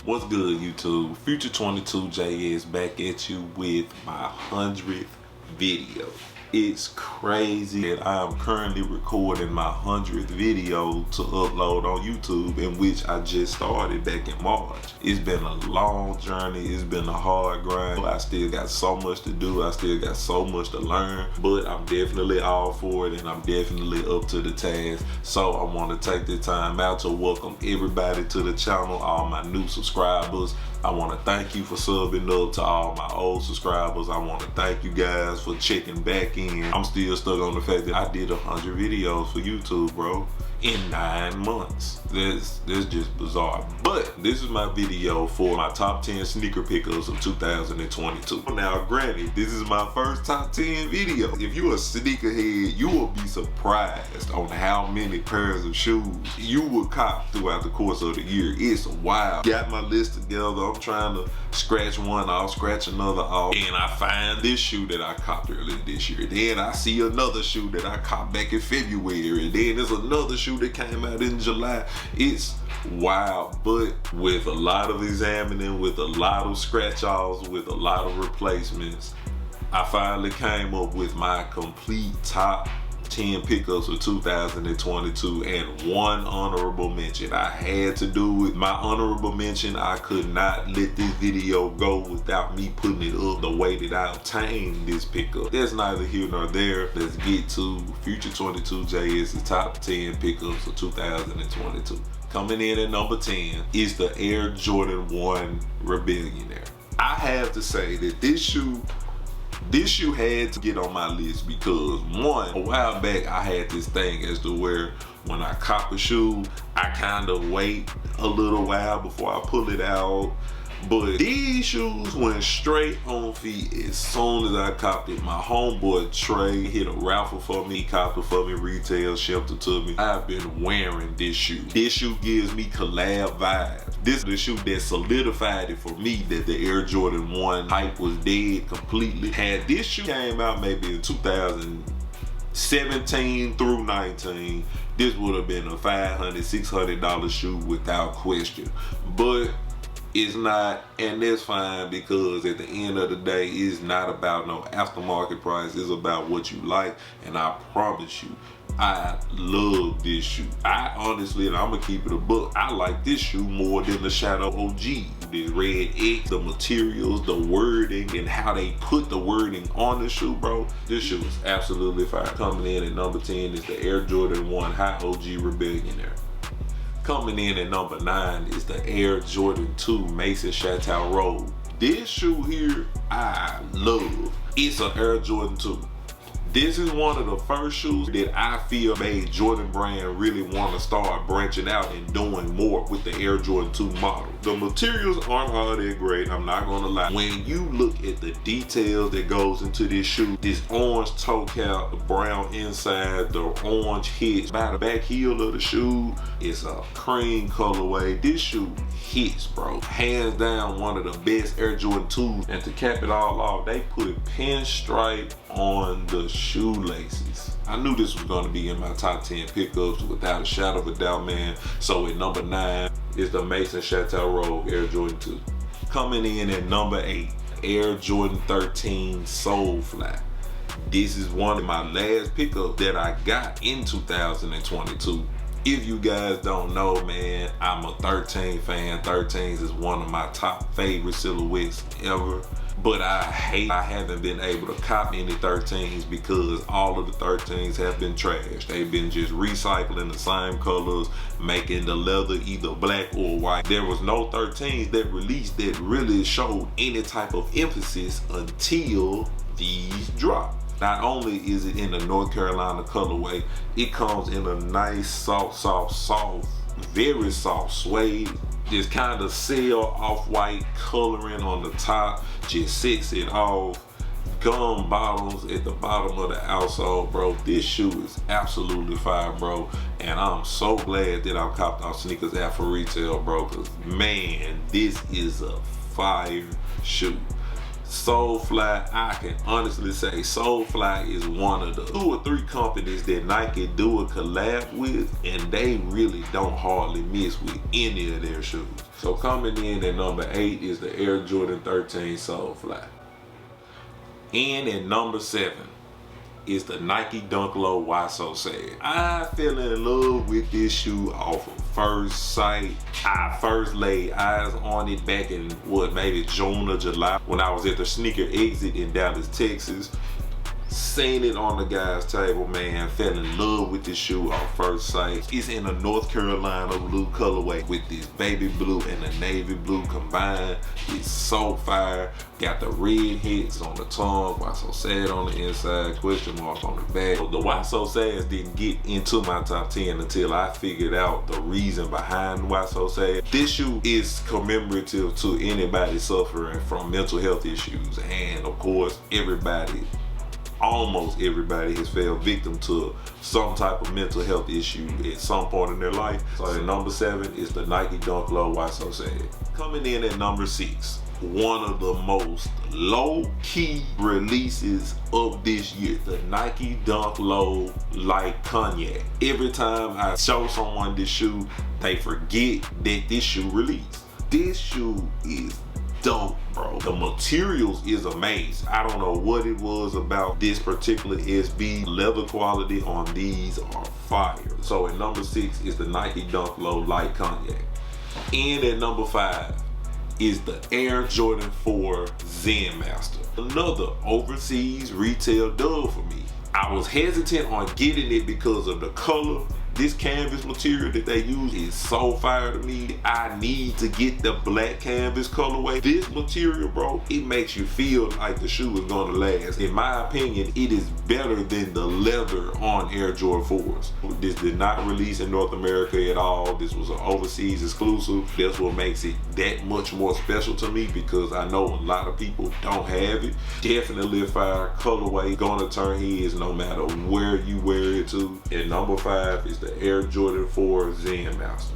What's good, YouTube? Future 22J is back at you with my 100th video. It's crazy that I am currently recording my 100th video to upload on YouTube, in which I just started back in March. It's been a long journey. It's been a hard grind. I still got so much to do. I still got so much to learn, but I'm definitely all for it and I'm definitely up to the task. So I want to take this time out to welcome everybody to the channel, all my new subscribers. I want to thank you for subbing up to all my old subscribers. I want to thank you guys for checking back in. I'm still stuck on the fact that I did 100 videos for YouTube, bro, in 9 months. That's just bizarre. But this is my video for my top 10 sneaker pickups of 2022. Now, granted, this is my first top 10 video. If you're a sneakerhead, you will be surprised on how many pairs of shoes you will cop throughout the course of the year. It's wild. Got my list together. I'm trying to scratch one off, scratch another off, and I find this shoe that I copped earlier this year. Then I see another shoe that I copped back in February. Then there's another shoe that came out in July. It's wild, but with a lot of examining, with a lot of scratch offs, with a lot of replacements, I finally came up with my complete top 10 pickups of 2022 and one honorable mention. I had to do it. My honorable mention, I could not let this video go without me putting it up the way that I obtained this pickup. That's neither here nor there. Let's get to Future 22J is the top 10 pickups of 2022. Coming in at number 10 is the Air Jordan 1 Rebellionaire. I have to say that this shoe had to get on my list because, one, a while back I had this thing as to where when I cop a shoe, I kind of wait a little while before I pull it out. But these shoes went straight on feet as soon as I copped it. My homeboy Trey hit a raffle for me, copped it for me, retail, shipped it to me. I've been wearing this shoe. This shoe gives me collab vibes. This is the shoe that solidified it for me that the Air Jordan 1 hype was dead completely. Had this shoe came out maybe in 2017 through 19, this would have been a $500, $600 shoe without question. But it's not, and that's fine, because at the end of the day, it's not about no aftermarket price. It's about what you like, and I promise you, I love this shoe. I honestly, and I'm gonna keep it a buck, I like this shoe more than the Chateau OG. The red X, the materials, the wording, and how they put the wording on the shoe, bro. This shoe is absolutely fire. Coming in at number 10 is the Air Jordan 1 High OG Rebellionaire. Coming in at number 9 is the Air Jordan 2 Mason Chateau Road. This shoe here, I love. It's an Air Jordan 2. This is one of the first shoes that I feel made Jordan brand really want to start branching out and doing more with the Air Jordan 2 model. The materials aren't all that great, I'm not gonna lie. When you look at the details that goes into this shoe, this orange toe cap, the brown inside, the orange hitch by the back heel of the shoe, it's a cream colorway. This shoe hits, bro. Hands down one of the best Air Jordan 2s. And to cap it all off, they put pinstripe on the shoelaces. I knew this was gonna be in my top 10 pickups without a shadow of a doubt, man. So at number 9 is the Mason Chateau Rogue Air Jordan 2. Coming in at number 8, Air Jordan 13 Soulfly. This is one of my last pickups that I got in 2022. If you guys don't know, man, I'm a 13 fan. 13s is one of my top favorite silhouettes ever. But I haven't been able to cop any 13s because all of the 13s have been trashed. They've been just recycling the same colors, making the leather either black or white. There was no 13s that released that really showed any type of emphasis until these dropped. Not only is it in the North Carolina colorway, it comes in a nice soft, very soft suede. This kind of sail off-white coloring on the top just sets it off. Gum bottoms at the bottom of the outsole, bro. This shoe is absolutely fire, bro. And I'm so glad that I copped our sneakers out for retail, bro, because man, this is a fire shoe. Soulfly, I can honestly say Soulfly is one of the 2 or 3 companies that Nike do a collab with, and they really don't hardly miss with any of their shoes. So coming in at number 8 is the Air Jordan 13 Soulfly. And at number 7 is the Nike Dunk Low Why So Sad. I fell in love with this shoe off of first sight. I first laid eyes on it back in maybe June or July when I was at the sneaker exit in Dallas, Texas. Seen it on the guy's table, man, fell in love with this shoe off first sight. It's in a North Carolina blue colorway with this baby blue and the navy blue combined. It's so fire. Got the red hits on the tongue, Why So Sad on the inside, question mark on the back. The Why So Sad didn't get into my top 10 until I figured out the reason behind Why So Sad. This shoe is commemorative to anybody suffering from mental health issues, and of course almost everybody has fell victim to some type of mental health issue at some point in their life. So at number 7 is the Nike Dunk Low Why So Sad. Coming in at number 6, one of the most low-key releases of this year, the Nike Dunk Low Like Cognac. Every time I show someone this shoe, they forget that this shoe released. This shoe is dope, bro. The materials is amazing. I don't know what it was about this particular SB. Leather quality on these are fire. So at number 6 is the Nike Dunk Low Light Cognac. And at number 5 is the Air Jordan 4 Zan Master. Another overseas retail dub for me. I was hesitant on getting it because of the color. This canvas material that they use is so fire to me. I need to get the black canvas colorway. This material, bro, it makes you feel like the shoe is gonna last. In my opinion, it is better than the leather on Air Jordan 4s. This did not release in North America at all. This was an overseas exclusive. That's what makes it that much more special to me, because I know a lot of people don't have it. Definitely a fire colorway, gonna turn heads no matter where you wear it to. And number 5 is the Air Jordan 4 Zan Master.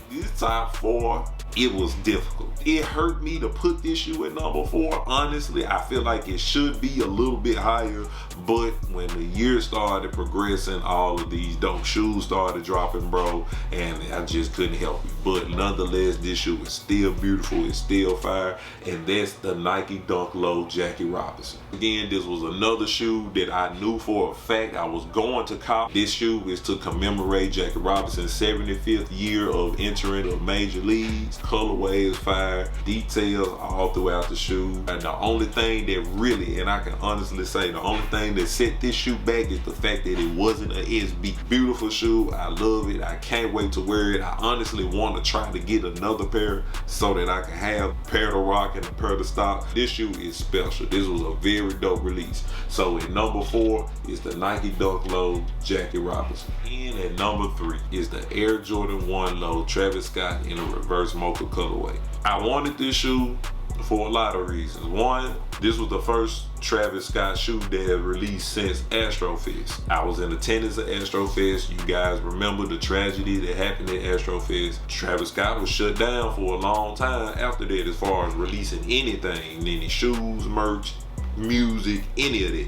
This top 4, it was difficult. It hurt me to put this shoe at number 4. Honestly, I feel like it should be a little bit higher, but when the year started progressing, all of these dope shoes started dropping, bro, and I just couldn't help it. But nonetheless, this shoe is still beautiful, it's still fire, and that's the Nike Dunk Low Jackie Robinson. Again, this was another shoe that I knew for a fact I was going to cop. This shoe is to commemorate Jackie Robinson's 75th year of entering the major leagues. Colorway is fire, details all throughout the shoe. And the only thing that really, and I can honestly say, the only thing that set this shoe back is the fact that it wasn't an SB. Beautiful shoe, I love it, I can't wait to wear it. I honestly want to try to get another pair so that I can have a pair to rock and a pair to stock. This shoe is special. This was a very dope release. So at number 4 is the Nike Dunk Low Jackie Robinson. And at number 3 is the Air Jordan 1 Low Travis Scott in a reverse mocha colorway. I wanted this shoe for a lot of reasons. One, this was the first Travis Scott shoe that had released since Astrofest. I was in attendance at Astrofest. You guys remember the tragedy that happened at Astrofest. Travis Scott was shut down for a long time after that as far as releasing anything, any shoes, merch, music, any of that.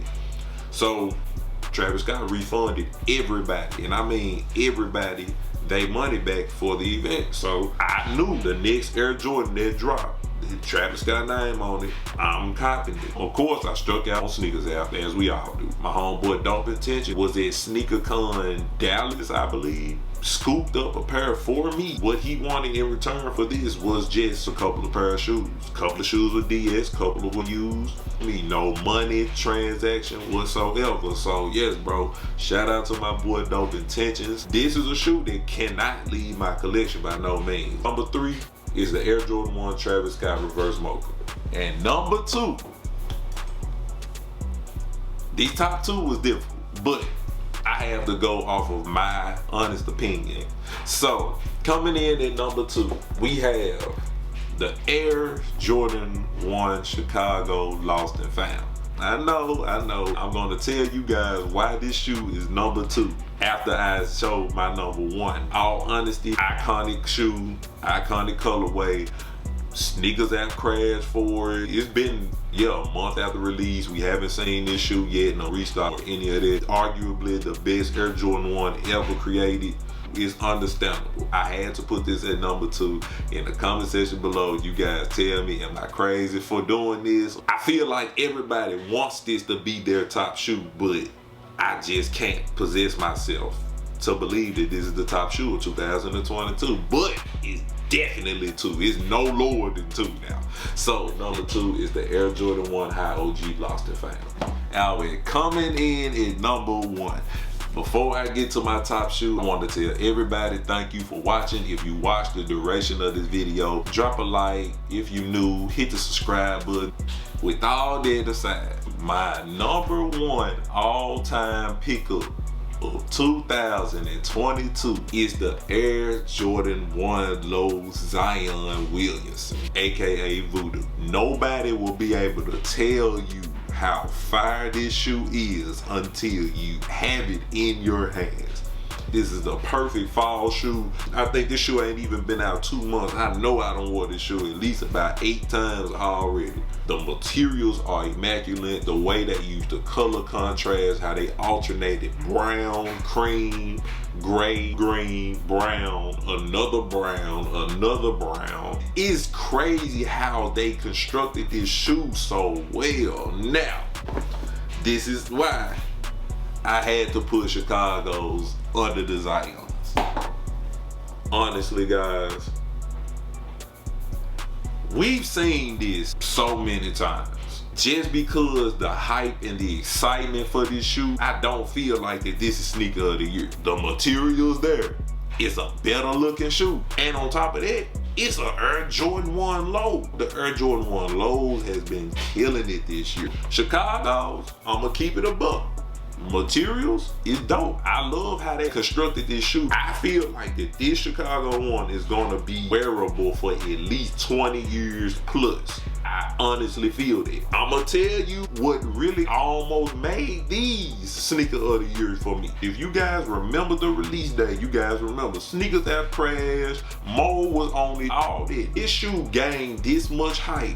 So Travis Scott refunded everybody, and I mean everybody, they money back for the event. So I knew the next Air Jordan that dropped, Travis Scott name on it, I'm copying it. Of course, I struck out on Sneakers app, as we all do. My homeboy Dope Intention was at SneakerCon Dallas, I believe, scooped up a pair for me. What he wanted in return for this was just a couple of pair of shoes. A couple of shoes with DS, couple of them used. No money transaction whatsoever. So yes, bro, shout out to my boy Dope Intentions. This is a shoe that cannot leave my collection by no means. Number 3 is the Air Jordan 1 Travis Scott Reverse Mocha. And number 2, these top 2 was difficult, but I have to go off of my honest opinion. So coming in at number 2, we have the Air Jordan 1 Chicago Lost and Found. I know, I'm gonna tell you guys why this shoe is number 2 after I showed my number 1. All honesty, iconic shoe, iconic colorway, Sneakers have crashed for it. It's been, yeah, a month after release. We haven't seen this shoe yet, no restock or any of that. Arguably the best Air Jordan 1 ever created. It's understandable. I had to put this at number 2. In the comment section below, you guys tell me, am I crazy for doing this? I feel like everybody wants this to be their top shoe, but I just can't possess myself to believe that this is the top shoe of 2022. But it's definitely 2. It's no lower than 2 now. So number 2 is the Air Jordan 1 High OG Lost and Found. Alright, coming in at number 1. Before I get to my top shoe, I want to tell everybody thank you for watching. If you watched the duration of this video, drop a like. If you new, hit the subscribe button. With all that aside, my number 1 all-time pickup of 2022 is the Air Jordan 1 Low Zion Williamson, aka Voodoo. Nobody will be able to tell you how fire this shoe is until you have it in your hands. This is the perfect fall shoe. I think this shoe ain't even been out 2 months. I know I done wore this shoe at least about 8 times already. The materials are immaculate. The way they use the color contrast, how they alternated brown, cream, gray, green, brown, another brown, another brown. It's crazy how they constructed this shoe so well. Now, this is why I had to put Chicago's under the Zions. Honestly, guys, we've seen this so many times. Just because the hype and the excitement for this shoe, I don't feel like that this is sneaker of the year. The material's there. It's a better looking shoe. And on top of that, it's an Air Jordan 1 Low. The Air Jordan 1 Lows has been killing it this year. Chicago's, I'ma keep it a buck. Materials is dope. I love how they constructed this shoe. I feel like that this Chicago 1 is gonna be wearable for at least 20 years plus. I honestly feel that. I'ma tell you what really almost made these sneaker of the year for me. If you guys remember the release day, you guys remember sneakers that crashed, mold was only all that. This shoe gained this much hype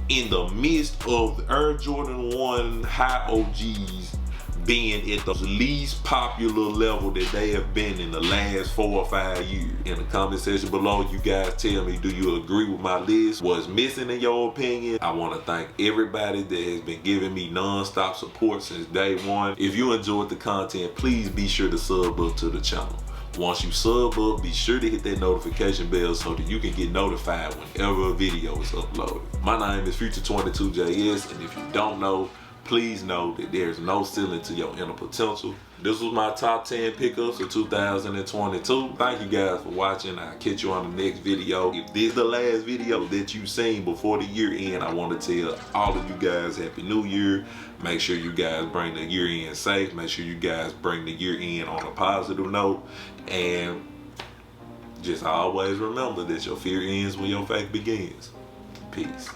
in the midst of Air Jordan 1 High OGs being at the least popular level that they have been in the last 4 or 5 years. In the comment section below, you guys tell me, do you agree with my list? What's missing in your opinion? I want to thank everybody that has been giving me non-stop support since day 1. If you enjoyed the content, please be sure to sub up to the channel. Once you sub up, be sure to hit that notification bell so that you can get notified whenever a video is uploaded. My name is Future22JS, and if you don't know, please know that there's no ceiling to your inner potential. This was my top 10 pickups of 2022. Thank you guys for watching. I'll catch you on the next video. If this is the last video that you've seen before the year end, I want to tell all of you guys Happy New Year. Make sure you guys bring the year end safe. Make sure you guys bring the year end on a positive note. And just always remember that your fear ends when your faith begins. Peace.